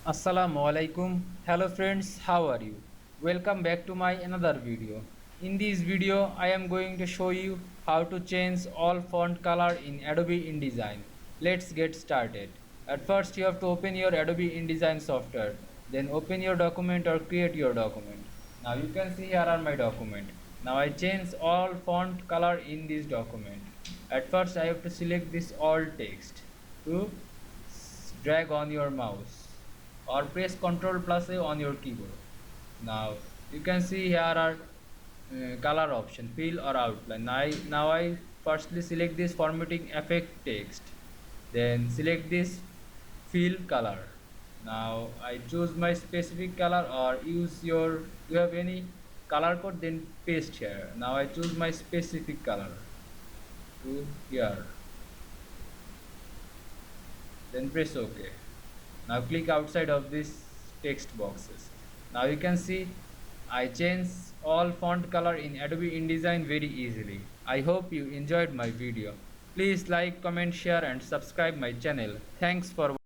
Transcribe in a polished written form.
Assalamu Walaikum. Hello friends, how are you? Welcome back to my another video. In this video, I am going to show you how to change all font color in Adobe InDesign. Let's get started. At first, you have to open your Adobe InDesign software. Then open your document or create your document. Now you can see here are my document. Now I change all font color in this document. At first, I have to select this all text to drag on your mouse or press Ctrl plus A on your keyboard. Now you can see here are color option, fill or outline. Now I firstly select this formatting effect text, then select this fill color. Now I choose my specific color or use your, you have any color code, then paste here. Now I choose my specific color to here, then press OK. Now click outside of this text boxes. Now you can see I change all font color in Adobe InDesign very easily. I hope you enjoyed my video. Please like, comment, share and subscribe my channel. Thanks for watching.